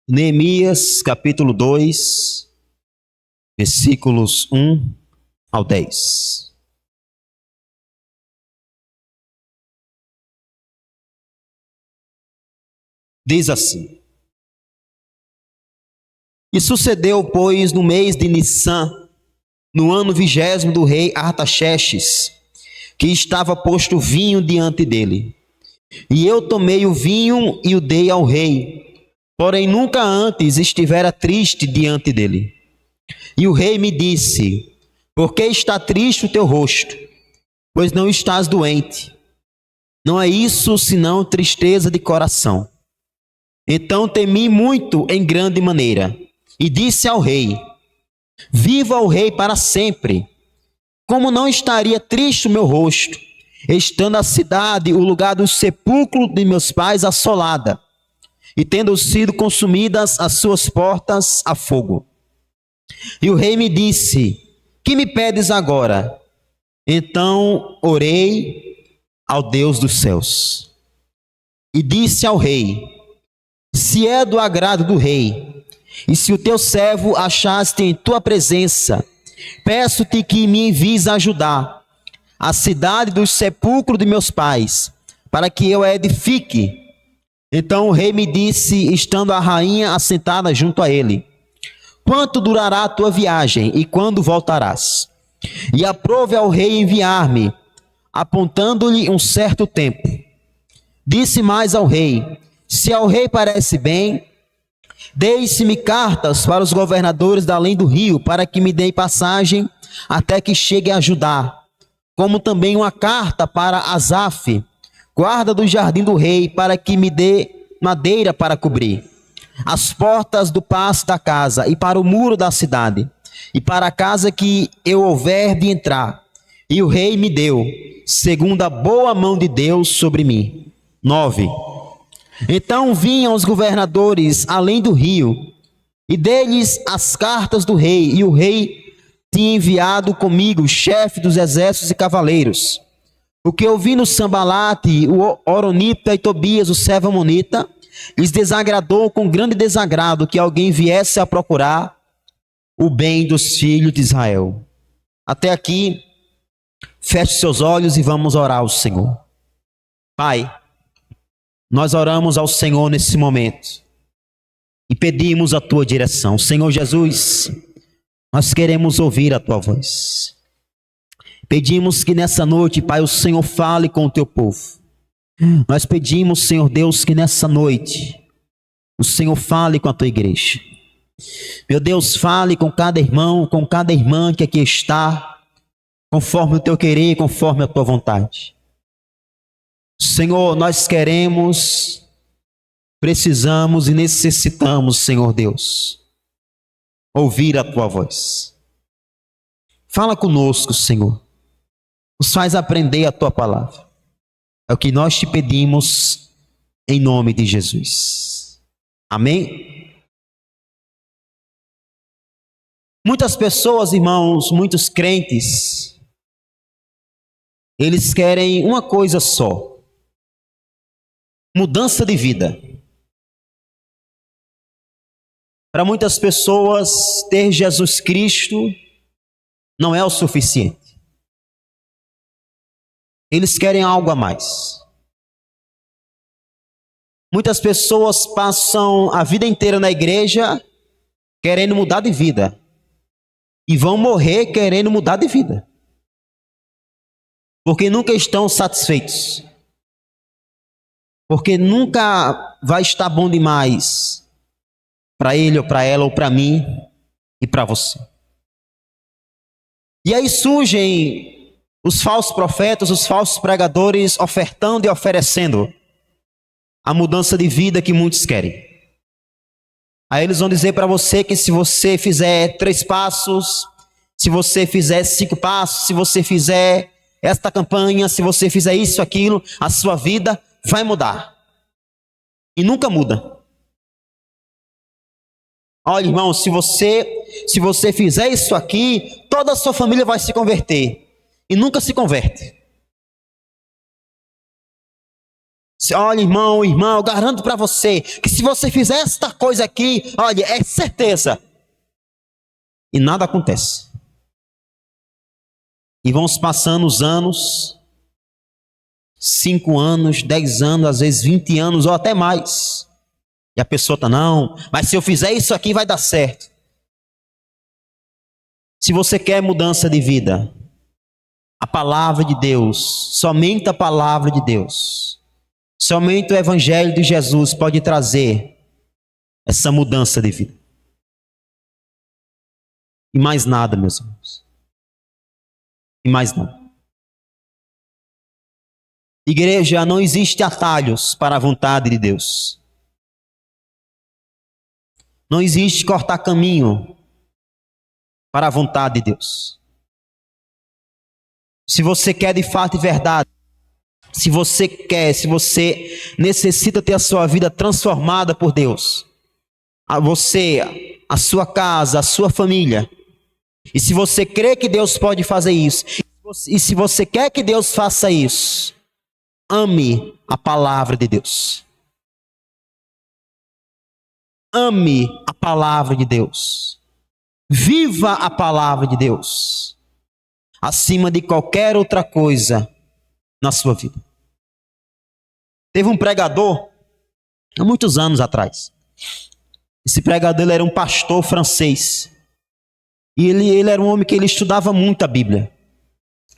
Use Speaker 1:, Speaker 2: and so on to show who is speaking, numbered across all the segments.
Speaker 1: Neemias, capítulo 2, versículos 1 ao 10. Diz assim: E sucedeu, pois, no mês de Nissan, no ano 20º do rei Artaxerxes, que estava posto vinho diante dele. E eu tomei o vinho e o dei ao rei, porém nunca antes estivera triste diante dele. E o rei me disse: Por que está triste o teu rosto? Pois não estás doente. Não é isso senão tristeza de coração. Então temi muito em grande maneira, e disse ao rei: Viva o rei para sempre! Como não estaria triste o meu rosto, estando a cidade, o lugar do sepulcro de meus pais, assolada, e tendo sido consumidas as suas portas a fogo? E o rei me disse: Que me pedes agora? Então orei ao Deus dos céus, e disse ao rei: Se é do agrado do rei, e se o teu servo achaste em tua presença, peço-te que me envies ajudar a cidade do sepulcro de meus pais, para que eu a edifique. Então o rei me disse, estando a rainha assentada junto a ele: Quanto durará a tua viagem e quando voltarás? E aprove ao rei enviar-me, apontando-lhe um certo tempo. Disse mais ao rei: Se ao rei parece bem, deixe-me cartas para os governadores da além do rio, para que me deem passagem até que chegue a Judá, como também uma carta para Asaf, guarda do jardim do rei, para que me dê madeira para cobrir as portas do paço da casa, e para o muro da cidade, e para a casa que eu houver de entrar. E o rei me deu, segundo a boa mão de Deus sobre mim. 9. Então vinham os governadores além do rio, e dei-lhes as cartas do rei, e o rei tinha enviado comigo o chefe dos exércitos e cavaleiros. O que eu vi no Sambalate, o Horonita e Tobias, o servo amonita, lhes desagradou com grande desagrado que alguém viesse a procurar o bem dos filhos de Israel. Até aqui, feche seus olhos e vamos orar ao Senhor. Pai, nós oramos ao Senhor nesse momento e pedimos a tua direção. Senhor Jesus, nós queremos ouvir a tua voz. Pedimos que nessa noite, Pai, o Senhor fale com o teu povo. Nós pedimos, Senhor Deus, que nessa noite o Senhor fale com a tua igreja. Meu Deus, fale com cada irmão, com cada irmã que aqui está, conforme o teu querer, conforme a tua vontade. Senhor, nós queremos, precisamos e necessitamos, Senhor Deus, ouvir a tua voz. Fala conosco, Senhor. Nos faz aprender a tua palavra. É o que nós te pedimos em nome de Jesus. Amém? Muitas pessoas, irmãos, muitos crentes, eles querem uma coisa só: mudança de vida. Para muitas pessoas, ter Jesus Cristo não é o suficiente. Eles querem algo a mais. Muitas pessoas passam a vida inteira na igreja querendo mudar de vida e vão morrer querendo mudar de vida, porque nunca estão satisfeitos, porque nunca vai estar bom demais para ele ou para ela ou para mim e para você. E aí surgem os falsos profetas, os falsos pregadores ofertando e oferecendo a mudança de vida que muitos querem. Aí eles vão dizer para você que se você fizer 3 passos, se você fizer 5 passos, se você fizer esta campanha, se você fizer isso, aquilo, a sua vida vai mudar. E nunca muda. Olha, irmão, se você fizer isso aqui, toda a sua família vai se converter. E nunca se converte. Olha, irmão, eu garanto para você que se você fizer esta coisa aqui, olha, é certeza. E nada acontece. E vão se passando os anos, 5 anos, 10 anos, às vezes 20 anos ou até mais. E a pessoa está, não, mas se eu fizer isso aqui vai dar certo. Se você quer mudança de vida, a palavra de Deus, somente a palavra de Deus, somente o Evangelho de Jesus pode trazer essa mudança de vida. E mais nada, meus irmãos. E mais nada. Igreja, não existe atalhos para a vontade de Deus. Não existe cortar caminho para a vontade de Deus. Se você quer de fato e verdade, se você necessita ter a sua vida transformada por Deus, a sua casa, a sua família, e se você crê que Deus pode fazer isso, e se você quer que Deus faça isso, ame a palavra de Deus. Ame a palavra de Deus. Viva a palavra de Deus acima de qualquer outra coisa na sua vida. Teve um pregador há muitos anos atrás. Esse pregador, ele era um pastor francês. E ele era um homem que ele estudava muito a Bíblia.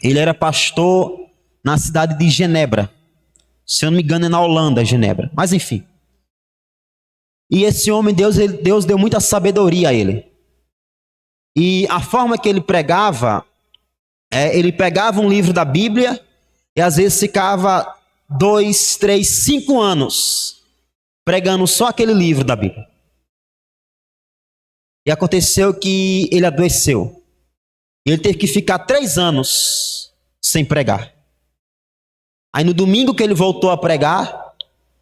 Speaker 1: Ele era pastor na cidade de Genebra. Se eu não me engano, é na Holanda, Genebra. Mas enfim. E esse homem, Deus deu muita sabedoria a ele. E a forma que ele pregava, ele pegava um livro da Bíblia e às vezes ficava 2, 3, 5 anos pregando só aquele livro da Bíblia. E aconteceu que ele adoeceu. Ele teve que ficar 3 anos sem pregar. Aí no domingo que ele voltou a pregar,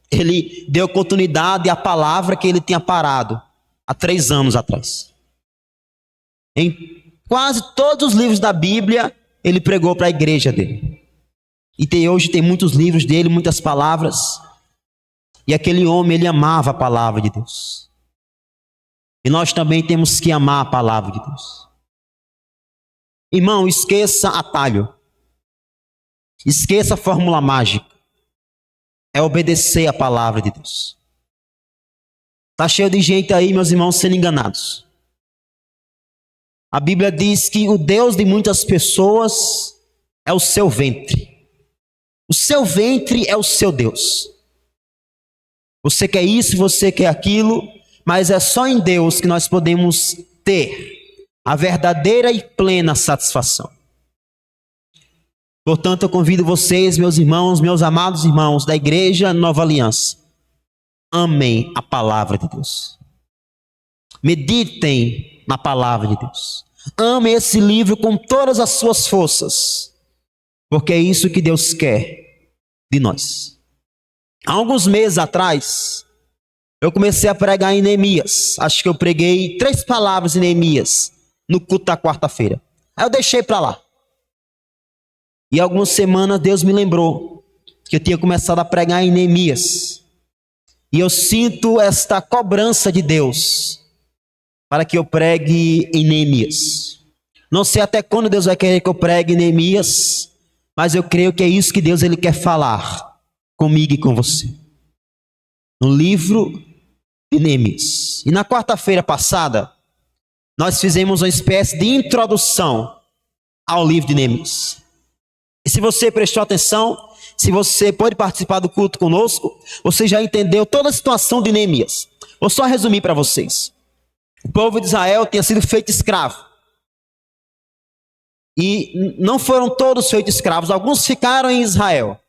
Speaker 1: ele deu continuidade à palavra que ele tinha parado há 3 anos atrás. Em quase todos os livros da Bíblia, ele pregou para a igreja dele. E hoje tem muitos livros dele, muitas palavras. E aquele homem, ele amava a palavra de Deus. E nós também temos que amar a palavra de Deus. Irmão, esqueça atalho. Esqueça a fórmula mágica. É obedecer a palavra de Deus. Está cheio de gente aí, meus irmãos, sendo enganados. A Bíblia diz que o Deus de muitas pessoas é o seu ventre. O seu ventre é o seu Deus. Você quer isso, você quer aquilo, mas é só em Deus que nós podemos ter a verdadeira e plena satisfação. Portanto, eu convido vocês, meus irmãos, meus amados irmãos da Igreja Nova Aliança, amem a palavra de Deus. Meditem na palavra de Deus. Amem esse livro com todas as suas forças, porque é isso que Deus quer de nós. Há alguns meses atrás, eu comecei a pregar em Neemias. Acho que eu preguei 3 palavras em Neemias no culto da quarta-feira. Aí eu deixei para lá. E algumas semanas Deus me lembrou que eu tinha começado a pregar em Neemias. E eu sinto esta cobrança de Deus para que eu pregue em Neemias. Não sei até quando Deus vai querer que eu pregue em Neemias, mas eu creio que é isso que Deus ele quer falar comigo e com você. No livro de Neemias. E na quarta-feira passada, nós fizemos uma espécie de introdução ao livro de Neemias. E se você prestou atenção, se você pode participar do culto conosco, você já entendeu toda a situação de Neemias. Vou só resumir para vocês. O povo de Israel tinha sido feito escravo. E não foram todos feitos escravos, alguns ficaram em Israel.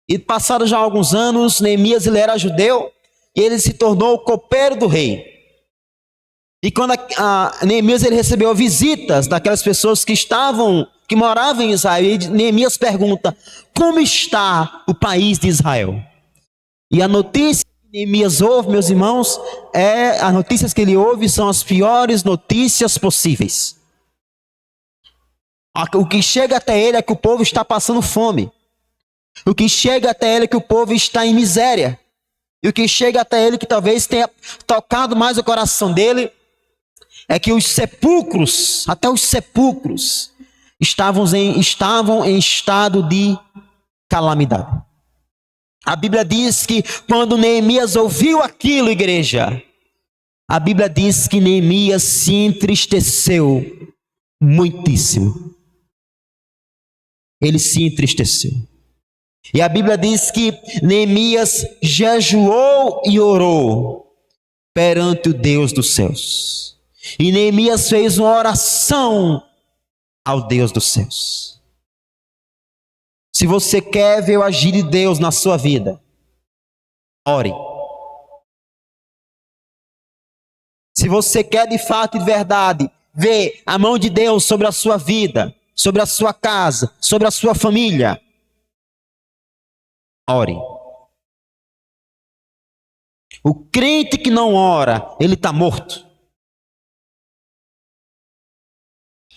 Speaker 1: E passaram já alguns anos, Neemias ele era judeu e ele se tornou o copeiro do rei. E quando Neemias ele recebeu visitas daquelas pessoas que moravam em Israel, e Neemias pergunta: como está o país de Israel? E a notícia que Neemias ouve, meus irmãos, as notícias que ele ouve são as piores notícias possíveis. O que chega até ele é que o povo está passando fome. O que chega até ele é que o povo está em miséria. E o que chega até ele, que talvez tenha tocado mais o coração dele, é que os sepulcros, até os sepulcros, estavam em estado de calamidade. A Bíblia diz que quando Neemias ouviu aquilo, igreja, a Bíblia diz que Neemias se entristeceu muitíssimo. Ele se entristeceu. E a Bíblia diz que Neemias jejuou e orou perante o Deus dos céus. E Neemias fez uma oração ao Deus dos céus. Se você quer ver o agir de Deus na sua vida, ore. Se você quer de fato e de verdade ver a mão de Deus sobre a sua vida, sobre a sua casa, sobre a sua família, ore. O crente que não ora, ele está morto.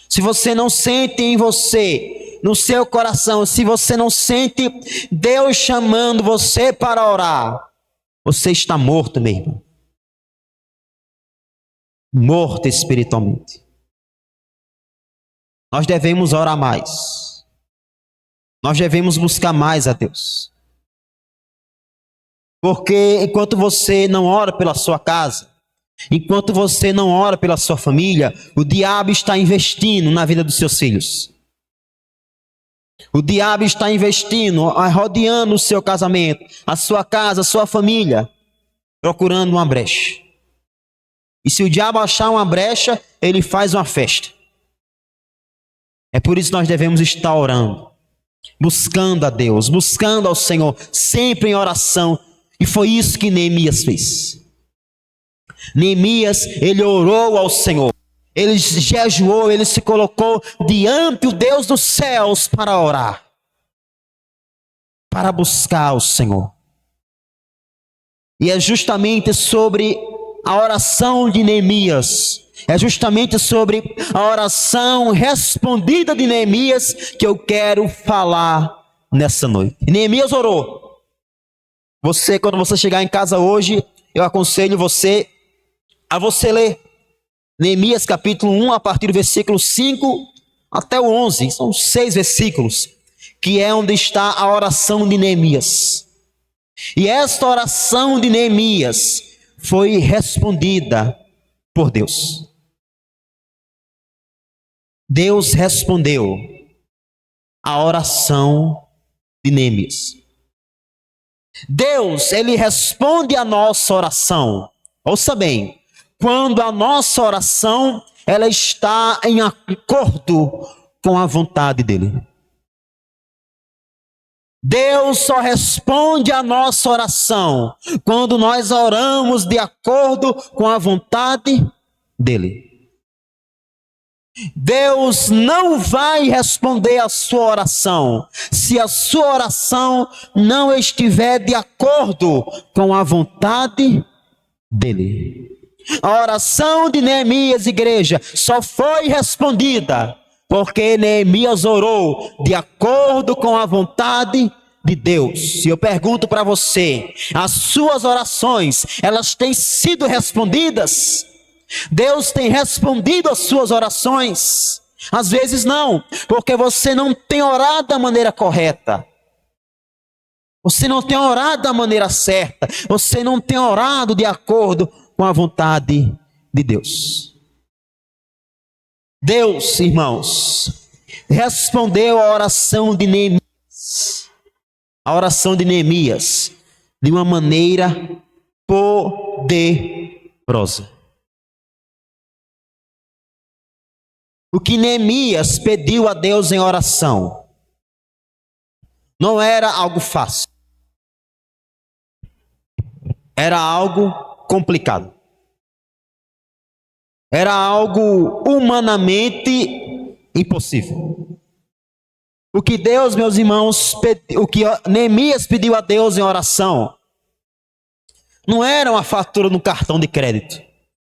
Speaker 1: Se você não sente em você, no seu coração, se você não sente Deus chamando você para orar, você está morto, meu irmão. Morto espiritualmente. Nós devemos orar mais. Nós devemos buscar mais a Deus. Porque enquanto você não ora pela sua casa, enquanto você não ora pela sua família, o diabo está investindo na vida dos seus filhos. O diabo está investindo, rodeando o seu casamento, a sua casa, a sua família, procurando uma brecha. E se o diabo achar uma brecha, ele faz uma festa. É por isso que nós devemos estar orando, buscando a Deus, buscando ao Senhor, sempre em oração. E foi isso que Neemias fez. Neemias, ele orou ao Senhor. Ele jejuou, ele se colocou diante do Deus dos céus para orar. Para buscar o Senhor. E é justamente sobre a oração de Neemias, é justamente sobre a oração respondida de Neemias que eu quero falar nessa noite. Neemias orou. Você, quando você chegar em casa hoje, eu aconselho você a você ler Neemias capítulo 1, a partir do versículo 5 até o 11. São 6 versículos, que é onde está a oração de Neemias. E esta oração de Neemias foi respondida por Deus. Deus respondeu a oração de Neemias. Deus, ele responde a nossa oração. Ouça bem, quando a nossa oração, ela está em acordo com a vontade dele. Deus só responde a nossa oração quando nós oramos de acordo com a vontade dele. Deus não vai responder a sua oração se a sua oração não estiver de acordo com a vontade dele. A oração de Neemias, igreja, só foi respondida porque Neemias orou de acordo com a vontade de Deus. E eu pergunto para você, as suas orações, elas têm sido respondidas? Deus tem respondido as suas orações? Às vezes não, porque você não tem orado da maneira correta. Você não tem orado da maneira certa. Você não tem orado de acordo com a vontade de Deus. Deus, irmãos, respondeu a oração de Neemias. A oração de Neemias de uma maneira poderosa. O que Neemias pediu a Deus em oração não era algo fácil. Era algo complicado. Era algo humanamente impossível. O que Deus, meus irmãos, o que Neemias pediu a Deus em oração não era uma fatura no cartão de crédito.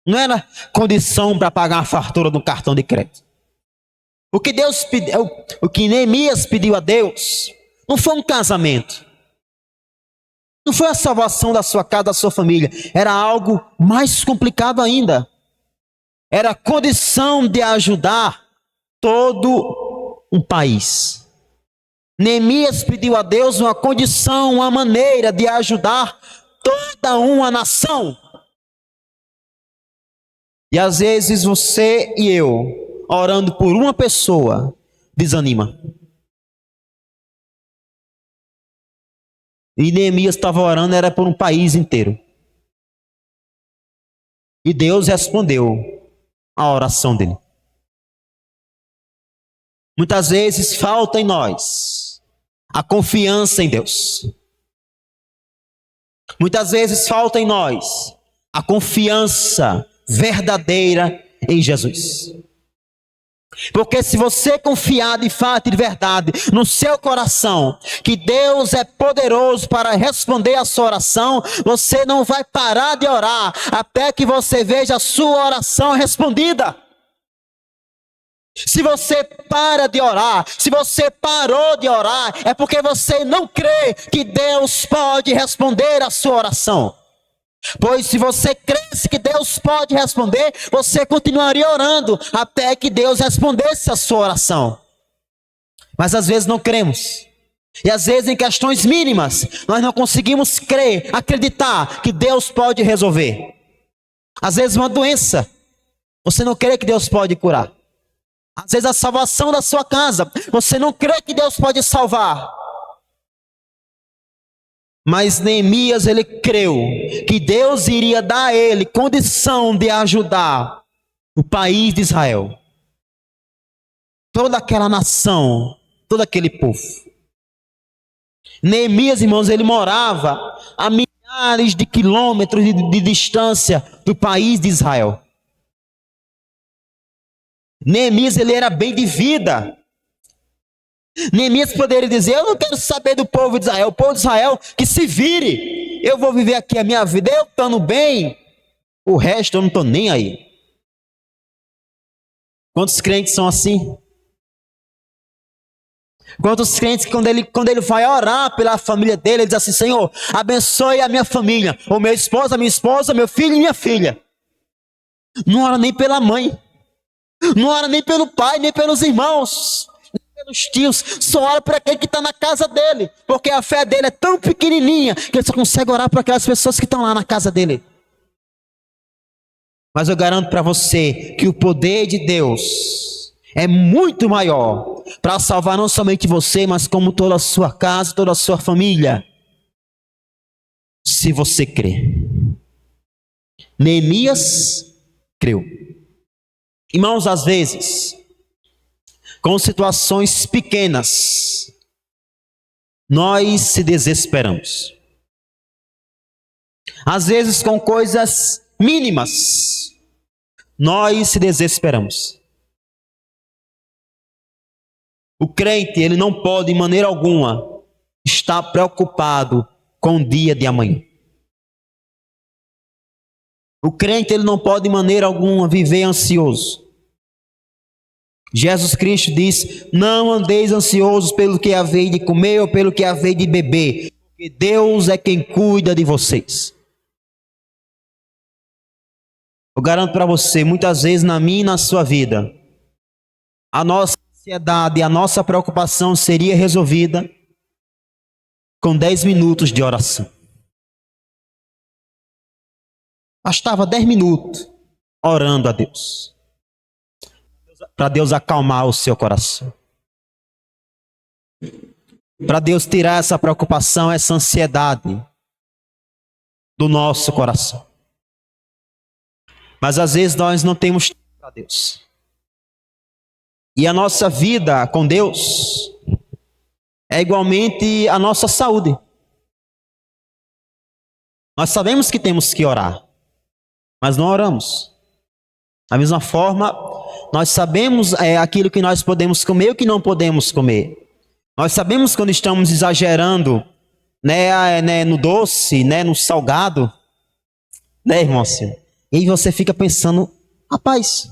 Speaker 1: Não era condição para pagar uma fatura no cartão de crédito. O que Neemias pediu a Deus Não foi um casamento. Não foi a salvação da sua casa, da sua família. Era algo mais complicado ainda. Era a condição de ajudar todo um país. Neemias pediu a Deus uma condição, uma maneira de ajudar toda uma nação. E às vezes você e eu, orando por uma pessoa, desanima. E Neemias estava orando, era por um país inteiro. E Deus respondeu a oração dele. Muitas vezes falta em nós a confiança em Deus. Muitas vezes falta em nós a confiança verdadeira em Jesus. Porque se você confiar de fato e de verdade no seu coração que Deus é poderoso para responder a sua oração, você não vai parar de orar até que você veja a sua oração respondida. Se você para de orar, se você parou de orar, é porque você não crê que Deus pode responder a sua oração. Pois se você cresce que Deus pode responder, você continuaria orando até que Deus respondesse a sua oração. Mas às vezes não cremos. E às vezes em questões mínimas, nós não conseguimos crer, acreditar que Deus pode resolver. Às vezes uma doença, você não crê que Deus pode curar. Às vezes a salvação da sua casa, você não crê que Deus pode salvar. Mas Neemias, ele creu que Deus iria dar a ele condição de ajudar o país de Israel. Toda aquela nação, todo aquele povo. Neemias, irmãos, ele morava a milhares de quilômetros de distância do país de Israel. Neemias, ele era bem de vida. Neemias poderia dizer, eu não quero saber do povo de Israel. O povo de Israel que se vire. Eu vou viver aqui a minha vida, eu estando bem. O resto eu não estou nem aí. Quantos crentes são assim? Quantos crentes que quando ele vai orar pela família dele, ele diz assim, Senhor, abençoe a minha família. Ou minha esposa, meu filho e minha filha. Não ora nem pela mãe. Não ora nem pelo pai, nem pelos irmãos, nem pelos tios. Só ora para aquele que está na casa dele. Porque a fé dele é tão pequenininha que ele só consegue orar para aquelas pessoas que estão lá na casa dele. Mas eu garanto para você que o poder de Deus é muito maior para salvar não somente você, mas como toda a sua casa, toda a sua família. Se você crer. Neemias creu. Irmãos, às vezes, com situações pequenas, nós se desesperamos. Às vezes, com coisas mínimas, nós se desesperamos. O crente, ele não pode, de maneira alguma, estar preocupado com o dia de amanhã. O crente, ele não pode, de maneira alguma, viver ansioso. Jesus Cristo diz, não andeis ansiosos pelo que haveis de comer ou pelo que haveis de beber, porque Deus é quem cuida de vocês. Eu garanto para você, muitas vezes na minha e na sua vida, a nossa ansiedade, a nossa preocupação seria resolvida com 10 minutos de oração. Bastava 10 minutos orando a Deus. Para Deus acalmar o seu coração. Para Deus tirar essa preocupação, essa ansiedade do nosso coração. Mas às vezes nós não temos tempo para Deus. E a nossa vida com Deus é igualmente a nossa saúde. Nós sabemos que temos que orar, mas não oramos. Da mesma forma, nós sabemos aquilo que nós podemos comer e o que não podemos comer. Nós sabemos quando estamos exagerando, no doce, no salgado, irmão? E aí você fica pensando, rapaz,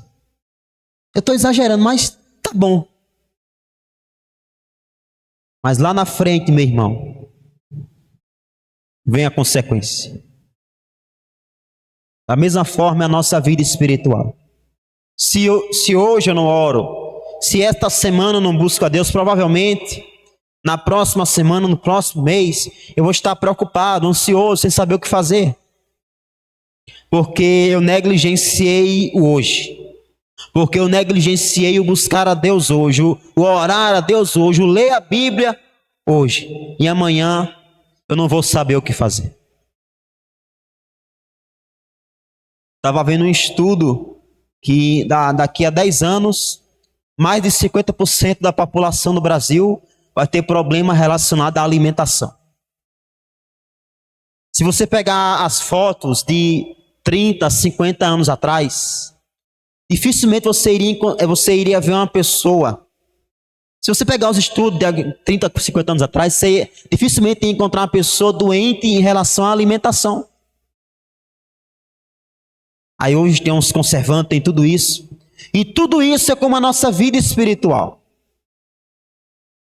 Speaker 1: eu estou exagerando, mas tá bom. Mas lá na frente, meu irmão, vem a consequência. Da mesma forma é a nossa vida espiritual. Se hoje eu não oro, se esta semana eu não busco a Deus, provavelmente na próxima semana, no próximo mês, eu vou estar preocupado, ansioso, sem saber o que fazer. Porque eu negligenciei o hoje. Porque eu negligenciei o buscar a Deus hoje, o orar a Deus hoje, o ler a Bíblia hoje. E amanhã eu não vou saber o que fazer. Estava vendo um estudo que daqui a 10 anos, mais de 50% da população do Brasil vai ter problema relacionado à alimentação. Se você pegar as fotos de 30, 50 anos atrás, dificilmente você iria ver uma pessoa. Se você pegar os estudos de 30, 50 anos atrás, você dificilmente ia encontrar uma pessoa doente em relação à alimentação. Aí hoje tem uns conservantes, tem tudo isso. E tudo isso é como a nossa vida espiritual.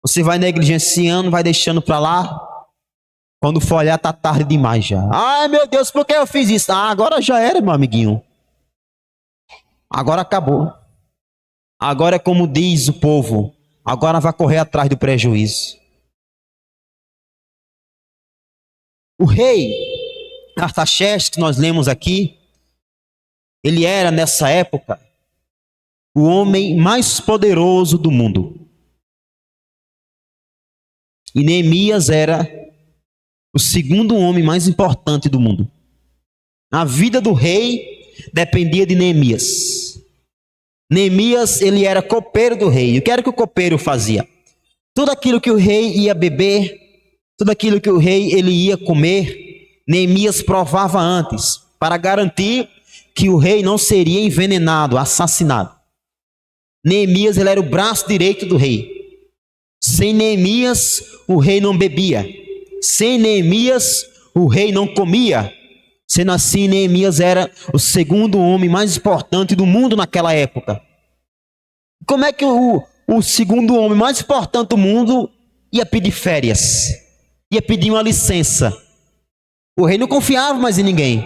Speaker 1: Você vai negligenciando, vai deixando para lá. Quando for olhar, tá tarde demais já. Ai, meu Deus, por que eu fiz isso? Ah, agora já era, meu amiguinho. Agora acabou. Agora é como diz o povo. Agora vai correr atrás do prejuízo. O rei Artaxerxes, que nós lemos aqui, ele era nessa época o homem mais poderoso do mundo. E Neemias era o segundo homem mais importante do mundo. A vida do rei dependia de Neemias. Neemias, ele era copeiro do rei. E o que era que o copeiro fazia? Tudo aquilo que o rei ia beber, tudo aquilo que o rei ele ia comer, Neemias provava antes, para garantir que o rei não seria envenenado, assassinado. Neemias, ele era o braço direito do rei. Sem Neemias, o rei não bebia. Sem Neemias, o rei não comia. Sendo assim, Neemias era o segundo homem mais importante do mundo naquela época. Como é que o segundo homem mais importante do mundo ia pedir férias? Ia pedir uma licença? O rei não confiava mais em ninguém.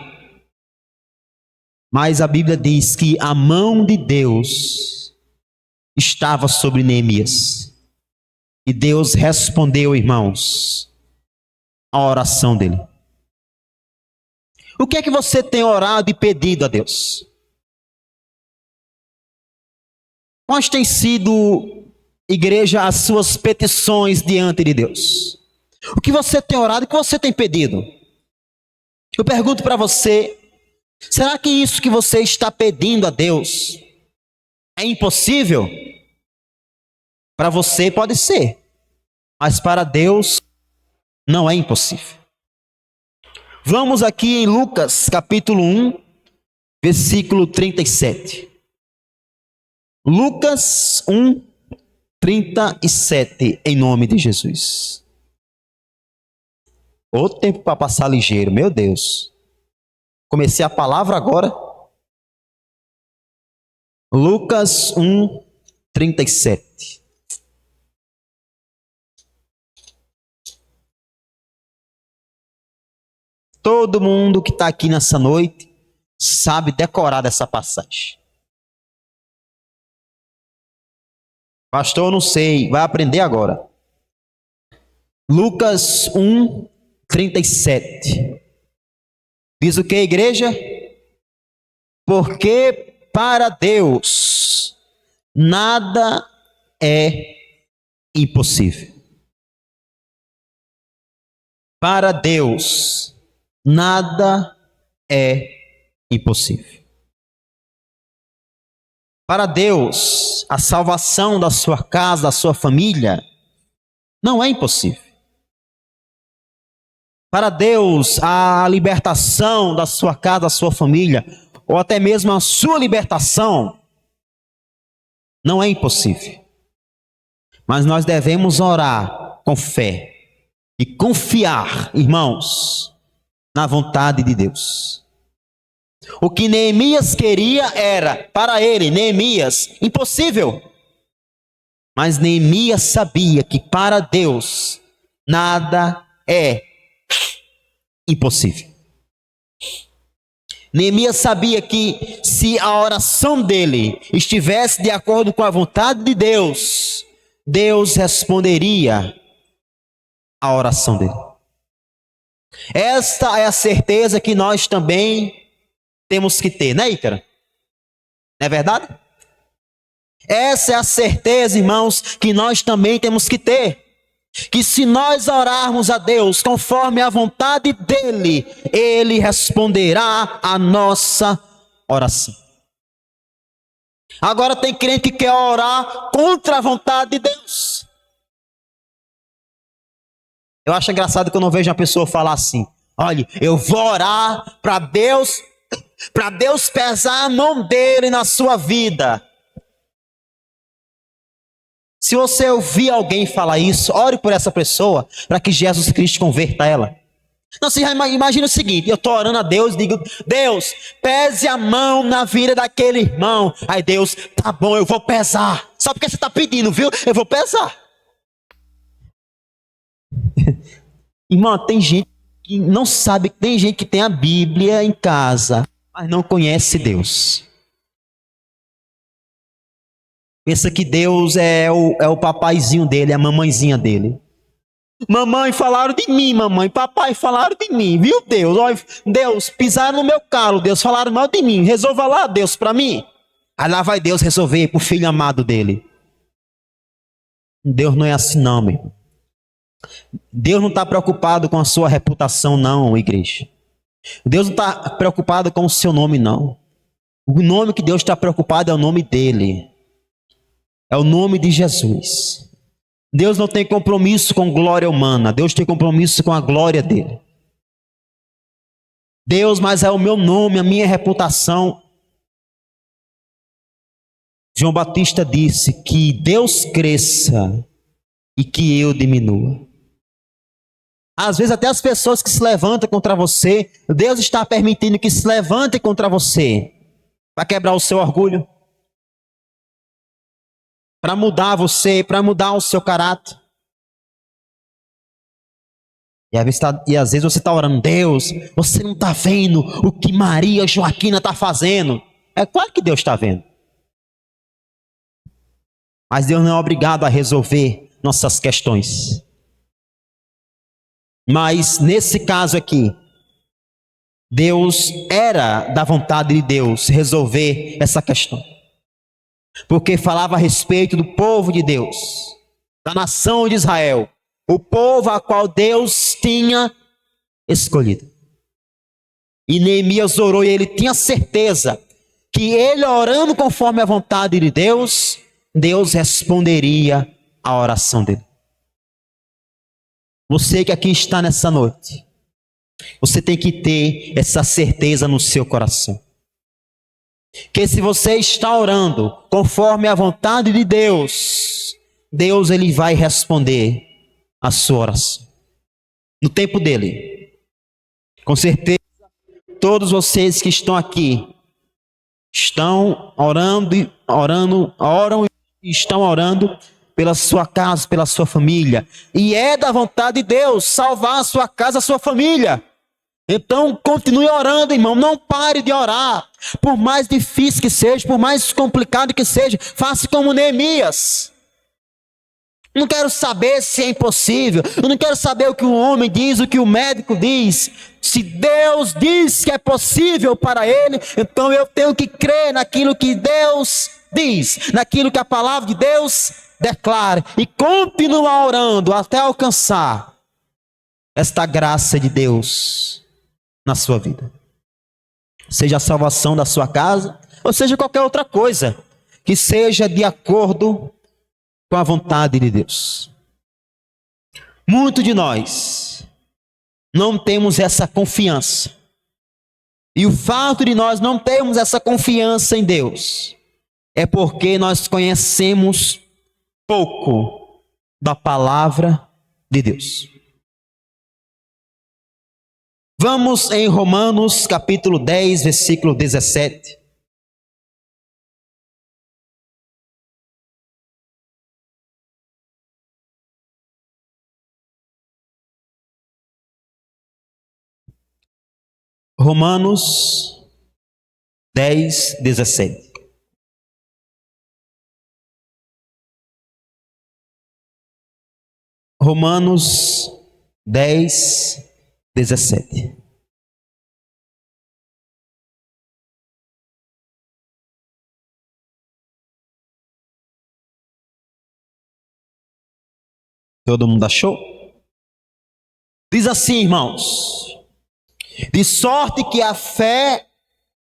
Speaker 1: Mas a Bíblia diz que a mão de Deus estava sobre Neemias. E Deus respondeu, irmãos, a oração dele. O que é que você tem orado e pedido a Deus? Quais têm sido, igreja, as suas petições diante de Deus? O que você tem orado e o que você tem pedido? Eu pergunto para você, será que isso que você está pedindo a Deus é impossível? Para você pode ser, mas para Deus não é impossível. Vamos aqui em Lucas capítulo 1, versículo 37. Lucas 1, 37, em nome de Jesus. Ô tempo para passar ligeiro, meu Deus. Comecei a palavra agora. Lucas 1, 37. Todo mundo que está aqui nessa noite sabe decorar dessa passagem. Pastor, eu não sei, vai aprender agora. Lucas 1, 37. Diz o que, igreja? Porque para Deus nada é impossível. Para Deus nada é impossível. Para Deus, a salvação da sua casa, da sua família, não é impossível. Para Deus, a libertação da sua casa, da sua família, ou até mesmo a sua libertação, não é impossível. Mas nós devemos orar com fé e confiar, irmãos, na vontade de Deus. O que Neemias queria era, para ele, Neemias, impossível. Mas Neemias sabia que para Deus nada é impossível. Neemias sabia que se a oração dele estivesse de acordo com a vontade de Deus, Deus responderia a oração dele. Esta é a certeza que nós também temos que ter, né, Ícaro? Não é verdade? Essa é a certeza, irmãos, que nós também temos que ter. Que se nós orarmos a Deus conforme a vontade dEle, Ele responderá a nossa oração. Agora tem crente que quer orar contra a vontade de Deus. Eu acho engraçado que eu não vejo uma pessoa falar assim: olha, eu vou orar para Deus pesar a mão dele na sua vida. Se você ouvir alguém falar isso, ore por essa pessoa, para que Jesus Cristo converta ela. Não, você imagina o seguinte: eu estou orando a Deus, digo, Deus, pese a mão na vida daquele irmão. Aí Deus, tá bom, eu vou pesar. Só porque você está pedindo, viu? Eu vou pesar. Irmão, tem gente que não sabe, tem gente que tem a Bíblia em casa, mas não conhece Deus. Pensa que Deus é o papaizinho dele, é a mamãezinha dele. Mamãe, falaram de mim, mamãe. Papai, falaram de mim, viu, Deus? Olha, Deus, pisaram no meu calo, Deus, falaram mal de mim. Resolva lá, Deus, para mim. Aí lá vai Deus resolver pro filho amado dele. Deus não é assim não, meu irmão. Deus não está preocupado com a sua reputação, não, igreja. Deus não está preocupado com o seu nome, não. O nome que Deus está preocupado é o nome dele. É o nome de Jesus. Deus não tem compromisso com glória humana. Deus tem compromisso com a glória dele. Deus, mas é o meu nome, a minha reputação. João Batista disse que Deus cresça e que eu diminua. Às vezes até as pessoas que se levantam contra você, Deus está permitindo que se levantem contra você para quebrar o seu orgulho, para mudar você, para mudar o seu caráter. E às vezes você está orando, Deus, você não está vendo o que Maria Joaquina está fazendo. É claro que Deus está vendo. Mas Deus não é obrigado a resolver nossas questões. Mas nesse caso aqui, Deus era da vontade de Deus resolver essa questão. Porque falava a respeito do povo de Deus, da nação de Israel, o povo a qual Deus tinha escolhido. E Neemias orou e ele tinha certeza que ele orando conforme a vontade de Deus, Deus responderia a oração dele. Você que aqui está nessa noite, você tem que ter essa certeza no seu coração. Que se você está orando conforme a vontade de Deus, Deus ele vai responder a sua oração. No tempo dele. Com certeza, todos vocês que estão aqui estão orando e estão orando pela sua casa, pela sua família. E é da vontade de Deus salvar a sua casa, a sua família. Então, continue orando, irmão. Não pare de orar. Por mais difícil que seja, por mais complicado que seja, faça como Neemias. Não quero saber se é impossível. Eu não quero saber o que o homem diz, o que o médico diz. Se Deus diz que é possível para ele, então eu tenho que crer naquilo que Deus diz, naquilo que a palavra de Deus declara. E continuar orando até alcançar esta graça de Deus na sua vida. Seja a salvação da sua casa, ou seja qualquer outra coisa que seja de acordo com a vontade de Deus. Muitos de nós não temos essa confiança. E o fato de nós não termos essa confiança em Deus é porque nós conhecemos pouco da palavra de Deus. Vamos em Romanos capítulo 10, versículo 17. Romanos 10, 17. Romanos 10, 17. Todo mundo achou? Diz assim, irmãos: de sorte que a fé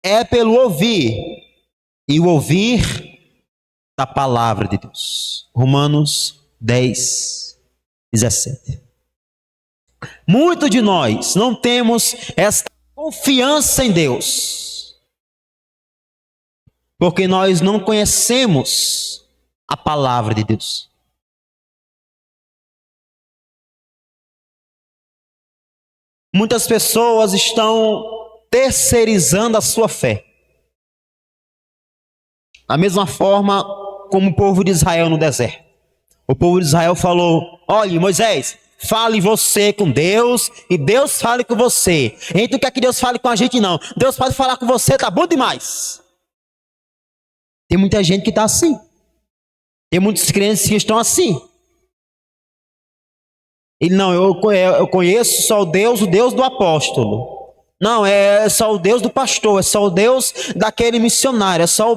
Speaker 1: é pelo ouvir, e o ouvir da palavra de Deus. Romanos 10, 17. Muitos de nós não temos esta confiança em Deus, porque nós não conhecemos a palavra de Deus. Muitas pessoas estão terceirizando a sua fé. Da mesma forma como o povo de Israel no deserto. O povo de Israel falou: olhe, Moisés, fale você com Deus e Deus fale com você. A gente não quer que Deus fale com a gente, não. Deus pode falar com você, tá bom demais. Tem muita gente que está assim. Tem muitos crentes que estão assim. Ele não, eu conheço só o Deus do apóstolo. Não, é só o Deus do pastor, é só o Deus daquele missionário, é só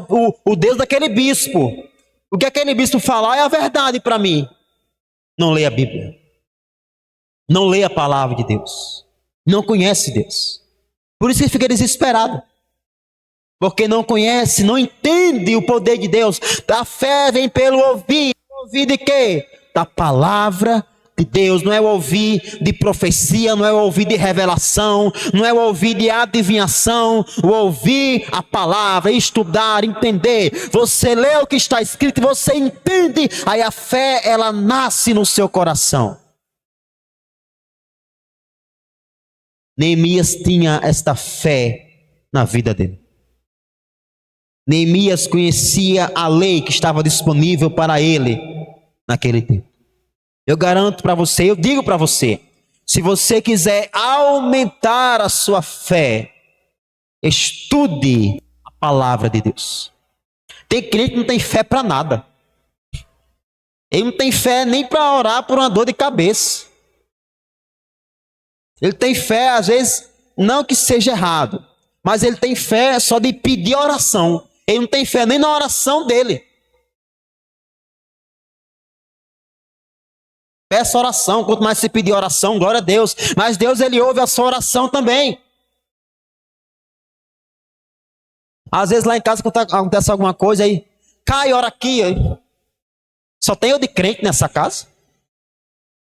Speaker 1: o Deus daquele bispo. O que aquele bispo falar é a verdade para mim. Não leia a Bíblia. Não leia a palavra de Deus. Não conhece Deus. Por isso ele fica desesperado. Porque não conhece, não entende o poder de Deus. A fé vem pelo ouvir. Ouvir de quê? Da palavra de Deus. Não é o ouvir de profecia, não é o ouvir de revelação, não é o ouvir de adivinhação. O ouvir a palavra, estudar, entender. Você lê o que está escrito e você entende. Aí a fé, ela nasce no seu coração. Neemias tinha esta fé na vida dele. Neemias conhecia a lei que estava disponível para ele naquele tempo. Eu garanto para você, eu digo para você, se você quiser aumentar a sua fé, estude a palavra de Deus. Tem crente que não tem fé para nada. Ele não tem fé nem para orar por uma dor de cabeça. Ele tem fé, às vezes, não que seja errado, mas ele tem fé só de pedir oração. Ele não tem fé nem na oração dele. Peça oração, quanto mais você pedir oração, glória a Deus. Mas Deus, ele ouve a sua oração também. Às vezes lá em casa acontece alguma coisa aí, cai, ora aqui. Aí. Só tem eu de crente nessa casa.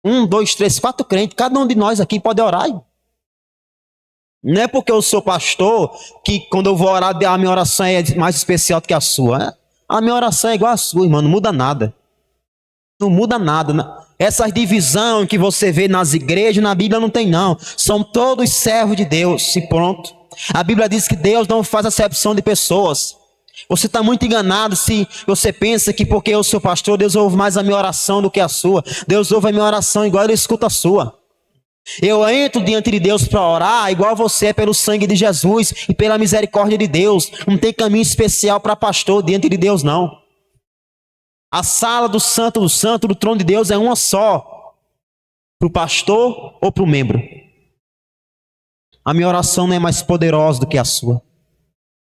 Speaker 1: 1, 2, 3, 4 crentes. Cada um de nós aqui pode orar. Não é porque eu sou pastor que quando eu vou orar, a minha oração é mais especial do que a sua. Né? A minha oração é igual a sua, irmão. Não muda nada. Não muda nada. Essas divisões que você vê nas igrejas, na Bíblia não tem não. São todos servos de Deus e pronto. A Bíblia diz que Deus não faz acepção de pessoas. Você está muito enganado se você pensa que porque eu sou pastor, Deus ouve mais a minha oração do que a sua. Deus ouve a minha oração igual ele escuta a sua. Eu entro diante de Deus para orar igual você, pelo sangue de Jesus e pela misericórdia de Deus. Não tem caminho especial para pastor diante de Deus, não. A sala do santo, do trono de Deus é uma só. Para o pastor ou para o membro. A minha oração não é mais poderosa do que a sua.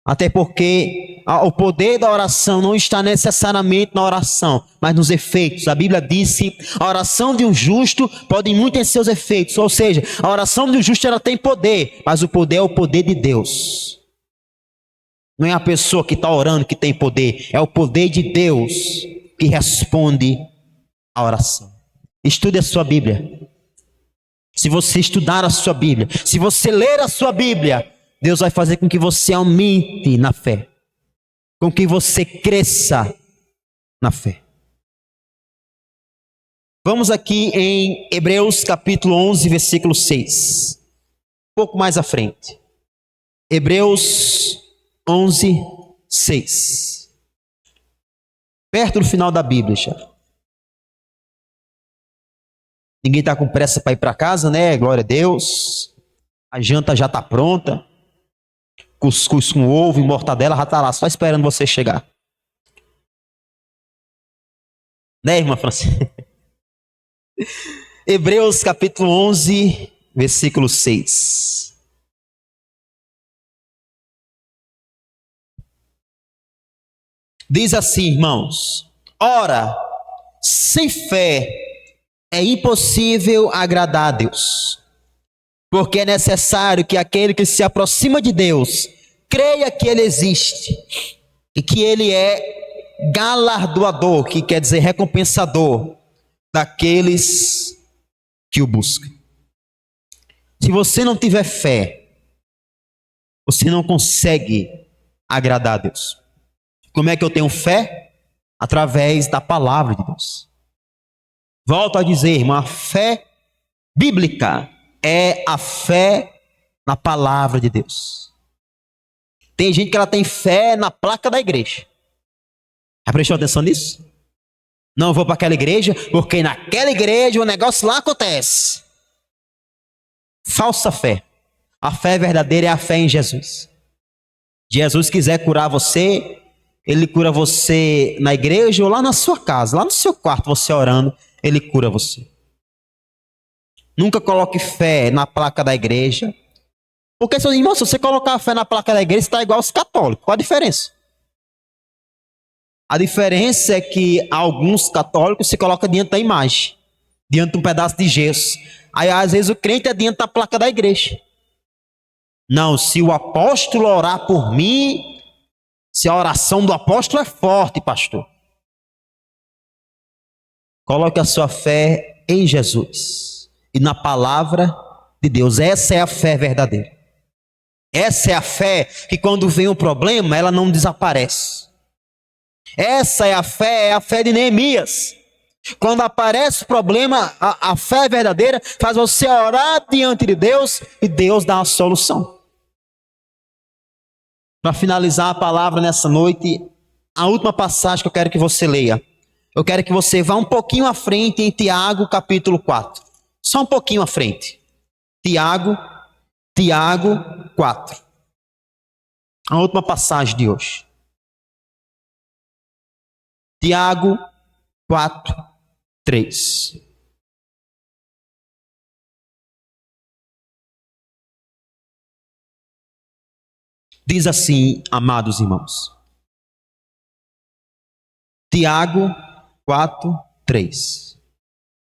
Speaker 1: Até porque o poder da oração não está necessariamente na oração, mas nos efeitos. A Bíblia diz que a oração de um justo pode muito em seus efeitos. Ou seja, a oração de um justo ela tem poder, mas o poder é o poder de Deus. Não é a pessoa que está orando que tem poder, é o poder de Deus que responde a oração. Estude a sua Bíblia. Se você estudar a sua Bíblia, se você ler a sua Bíblia, Deus vai fazer com que você aumente na fé, com que você cresça na fé. Vamos aqui em Hebreus capítulo 11, versículo 6. Um pouco mais à frente. Hebreus 11, 6. Perto do final da Bíblia já. Ninguém está com pressa para ir para casa, né? Glória a Deus. A janta já está pronta. cuscuz com ovo e mortadela já está lá, só esperando você chegar. Né, irmã Francisca? Hebreus capítulo 11, versículo 6. Diz assim, irmãos: ora, sem fé é impossível agradar a Deus, porque é necessário que aquele que se aproxima de Deus creia que Ele existe e que Ele é galardoador, que quer dizer recompensador daqueles que o buscam. Se você não tiver fé, você não consegue agradar a Deus. Como é que eu tenho fé? Através da palavra de Deus. Volto a dizer, irmão, a fé bíblica é a fé na palavra de Deus. Tem gente que ela tem fé na placa da igreja. Já prestou atenção nisso? Não vou para aquela igreja, porque naquela igreja o negócio lá acontece. Falsa fé. A fé verdadeira é a fé em Jesus. Jesus quiser curar você, Ele cura você na igreja ou lá na sua casa, lá no seu quarto, você orando, Ele cura você. Nunca coloque fé na placa da igreja. Porque, irmão, se você colocar a fé na placa da igreja, você está igual aos católicos. Qual a diferença? A diferença é que alguns católicos se colocam diante da imagem, diante de um pedaço de gesso. Aí, às vezes, o crente é diante da placa da igreja. Não, se o apóstolo orar por mim, se a oração do apóstolo é forte, pastor. Coloque a sua fé em Jesus e na palavra de Deus. Essa é a fé verdadeira. Essa é a fé que quando vem um problema, ela não desaparece. Essa é a fé de Neemias. Quando aparece o problema, a fé verdadeira faz você orar diante de Deus e Deus dá a solução. Para finalizar a palavra nessa noite, a última passagem que eu quero que você leia. Eu quero que você vá um pouquinho à frente em Tiago capítulo 4. Só um pouquinho à frente. Tiago 4. A última passagem de hoje. Tiago 4, 3. Diz assim, amados irmãos. Tiago 4, 3.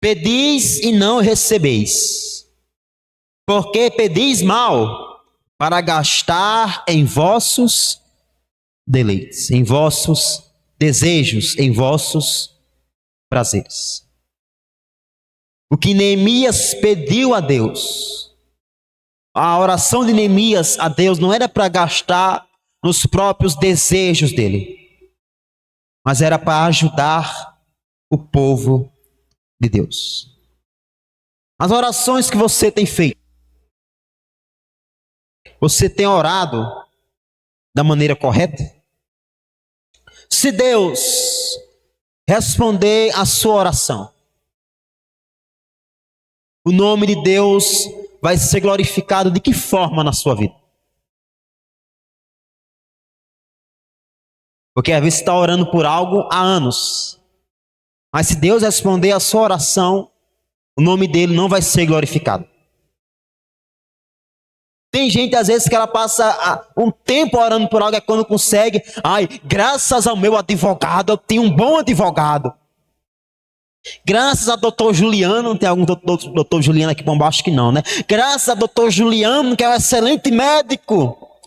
Speaker 1: Pedis e não recebeis, porque pedis mal, para gastar em vossos deleites, em vossos desejos, em vossos prazeres. O que Neemias pediu a Deus, a oração de Neemias a Deus não era para gastar nos próprios desejos dele, mas era para ajudar o povo de Deus. As orações que você tem feito, você tem orado da maneira correta? Se Deus responder a sua oração, o nome de Deus vai ser glorificado de que forma na sua vida? Porque às vezes você está orando por algo há anos, mas se Deus responder a sua oração, o nome dele não vai ser glorificado. Tem gente às vezes que ela passa um tempo orando por algo, é quando consegue. Ai, graças ao meu advogado, eu tenho um bom advogado. Graças a doutor Juliano, tem algum doutor Juliano aqui por baixo que não, né? Graças a doutor Juliano, que é um excelente médico.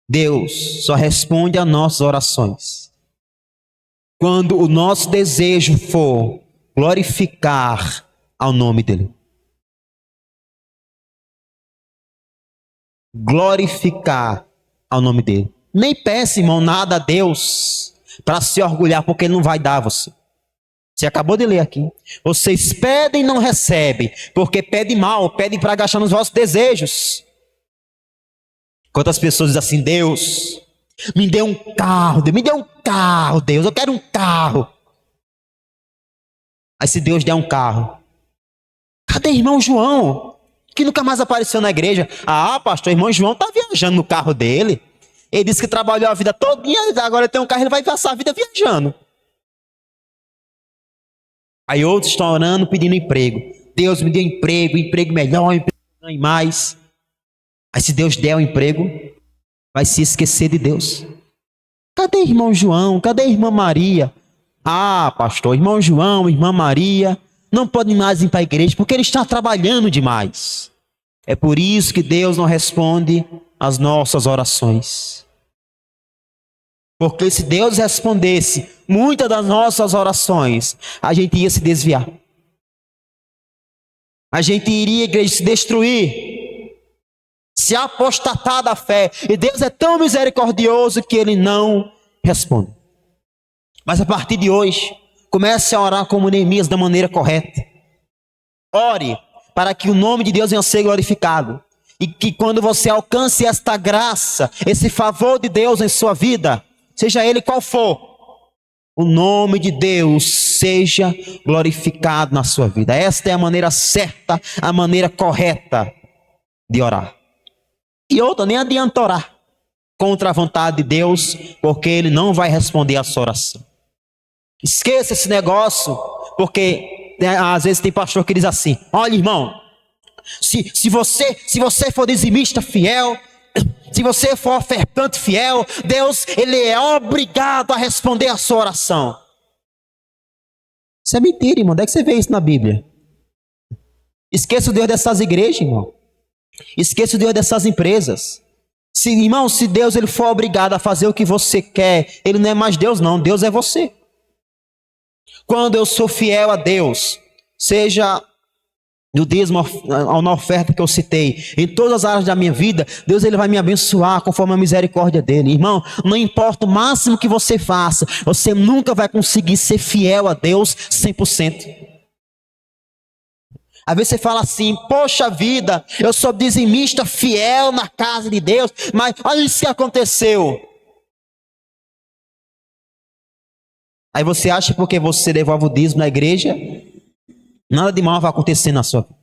Speaker 1: Deus só responde a nossas orações quando o nosso desejo for glorificar ao nome dele. Glorificar ao nome dele. Nem peça, irmão, nada a Deus para se orgulhar, porque ele não vai dar a você. Você acabou de ler aqui. Vocês pedem e não recebem, porque pedem mal, pedem para gastar nos vossos desejos. Quantas pessoas dizem assim: Deus, me dê um carro, Deus, me dê um carro, Deus, eu quero um carro. Aí se Deus der um carro, cadê irmão João, que nunca mais apareceu na igreja. Ah, pastor, o irmão João está viajando no carro dele. Ele disse que trabalhou a vida toda, agora ele tem um carro, ele vai passar a vida viajando. Aí outros estão orando, pedindo emprego. Deus me deu emprego melhor, emprego mais. Aí se Deus der o emprego, vai se esquecer de Deus. Cadê irmão João? Cadê irmã Maria? Ah, pastor, irmão João, irmã Maria, não podem mais ir para a igreja porque ele está trabalhando demais. É por isso que Deus não responde às nossas orações. Porque se Deus respondesse muitas das nossas orações, a gente ia se desviar. A gente iria, igreja, se destruir, se apostatar da fé. E Deus é tão misericordioso que Ele não responde. Mas a partir de hoje, comece a orar como Neemias da maneira correta. Ore para que o nome de Deus venha a ser glorificado. E que quando você alcance esta graça, esse favor de Deus em sua vida, seja ele qual for, o nome de Deus seja glorificado na sua vida. Esta é a maneira certa, a maneira correta de orar. E outra, nem adianta orar contra a vontade de Deus, porque Ele não vai responder a sua oração. Esqueça esse negócio, porque às vezes tem pastor que diz assim: olha, irmão, se você for dizimista fiel, se você for ofertante fiel, Deus, Ele é obrigado a responder a sua oração. Isso é mentira, irmão. Onde é que você vê isso na Bíblia? Esqueça o Deus dessas igrejas, irmão. Esqueça o Deus dessas empresas. Irmão, se Deus ele for obrigado a fazer o que você quer, Ele não é mais Deus não, Deus é você. Quando eu sou fiel a Deus, seja no dízimo ou na oferta que eu citei, em todas as áreas da minha vida, Deus ele vai me abençoar conforme a misericórdia dele. Irmão, não importa o máximo que você faça, você nunca vai conseguir ser fiel a Deus 100%. Às vezes você fala assim: poxa vida, eu sou dizimista fiel na casa de Deus, mas olha isso que aconteceu. Aí você acha que porque você devolve o dízimo na igreja, nada de mal vai acontecer na sua vida.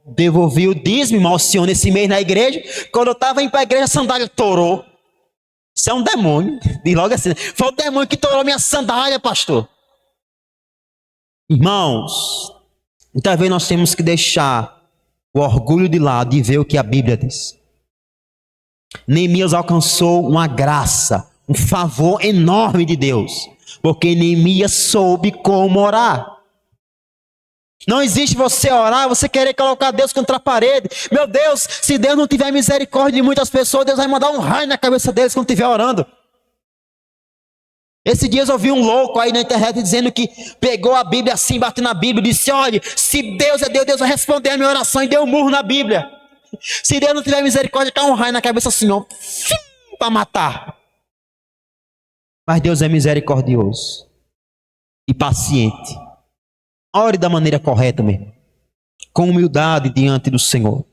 Speaker 1: Devolvi o dízimo, irmão, Senhor, nesse mês na igreja. Quando eu estava indo para a igreja, a sandália torou. Isso é um demônio. E logo assim, foi o demônio que torou minha sandália, pastor. Irmãos, muitas vezes nós temos que deixar o orgulho de lado e ver o que a Bíblia diz. Neemias alcançou uma graça, um favor enorme de Deus, porque Neemias soube como orar. Não existe você orar, você querer colocar Deus contra a parede. Meu Deus, se Deus não tiver misericórdia de muitas pessoas, Deus vai mandar um raio na cabeça deles quando estiver orando. Esses dias eu vi um louco aí na internet dizendo que pegou a Bíblia assim, bateu na Bíblia e disse: olha, se Deus é Deus, Deus vai responder a minha oração, e deu um murro na Bíblia. Se Deus não tiver misericórdia, cai um raio na cabeça assim, ó, para matar. Mas Deus é misericordioso e paciente. Ore da maneira correta mesmo, com humildade diante do Senhor.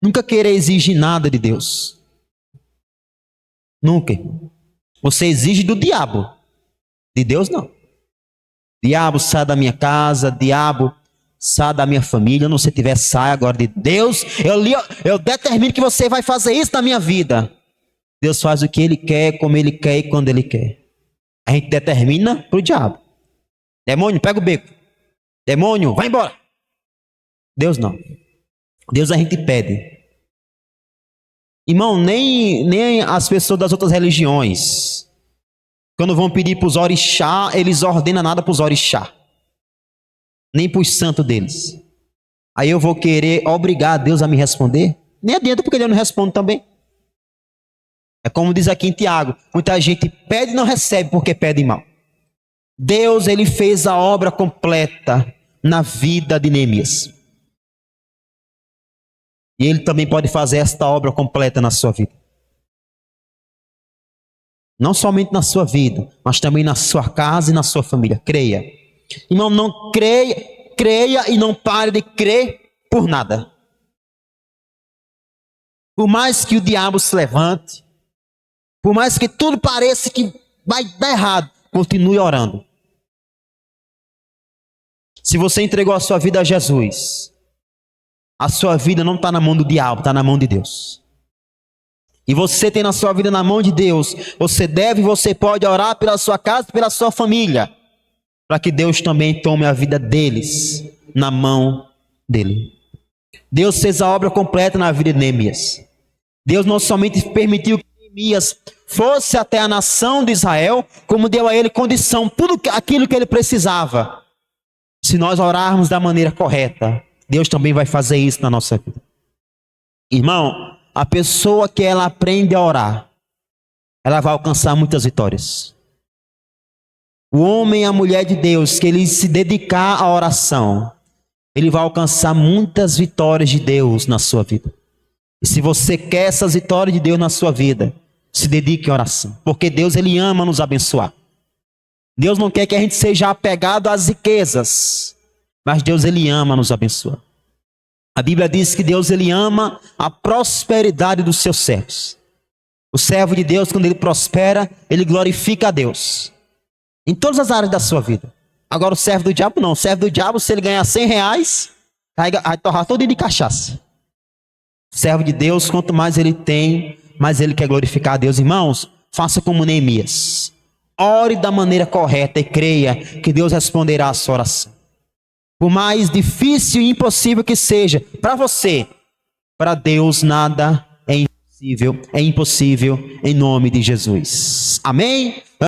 Speaker 1: Nunca queira exigir nada de Deus. Nunca. Você exige do diabo. De Deus não. Diabo, sai da minha casa. Diabo, sai da minha família. Não se tiver, sai agora de Deus. Eu determino que você vai fazer isso na minha vida. Deus faz o que Ele quer, como Ele quer e quando Ele quer. A gente determina para o diabo. Demônio, pega o beco. Demônio, vai embora. Deus não. Deus a gente pede. Irmão, nem as pessoas das outras religiões, quando vão pedir para os orixá, eles ordenam nada para os orixá. Nem para os santos deles. Aí eu vou querer obrigar Deus a me responder? Nem adianta, porque Ele não responde também. É como diz aqui em Tiago, muita gente pede e não recebe porque pede mal. Deus, Ele fez a obra completa na vida de Neemias. E Ele também pode fazer esta obra completa na sua vida. Não somente na sua vida, mas também na sua casa e na sua família. Creia. Irmão, não creia e não pare de crer por nada. Por mais que o diabo se levante, por mais que tudo pareça que vai dar errado, continue orando. Se você entregou a sua vida a Jesus, a sua vida não está na mão do diabo, está na mão de Deus. E você tem na sua vida na mão de Deus, você pode orar pela sua casa e pela sua família, para que Deus também tome a vida deles na mão dele. Deus fez a obra completa na vida de Neemias. Deus não somente permitiu que Neemias fosse até a nação de Israel, como deu a ele condição, tudo aquilo que ele precisava. Se nós orarmos da maneira correta, Deus também vai fazer isso na nossa vida. Irmão, a pessoa que ela aprende a orar, ela vai alcançar muitas vitórias. O homem e a mulher de Deus, que ele se dedicar à oração, ele vai alcançar muitas vitórias de Deus na sua vida. E se você quer essas vitórias de Deus na sua vida, se dedique à oração. Porque Deus, ele ama nos abençoar. Deus não quer que a gente seja apegado às riquezas, mas Deus, ele ama nos abençoar. A Bíblia diz que Deus, ele ama a prosperidade dos seus servos. O servo de Deus, quando ele prospera, ele glorifica a Deus. Em todas as áreas da sua vida. Agora o servo do diabo não. O servo do diabo, se ele ganhar 100 reais, vai torrar todo dia de cachaça. O servo de Deus, quanto mais ele tem, mais ele quer glorificar a Deus. Irmãos, faça como Neemias. Ore da maneira correta e creia que Deus responderá a sua oração. Por mais difícil e impossível que seja, para você, para Deus nada é impossível em nome de Jesus. Amém?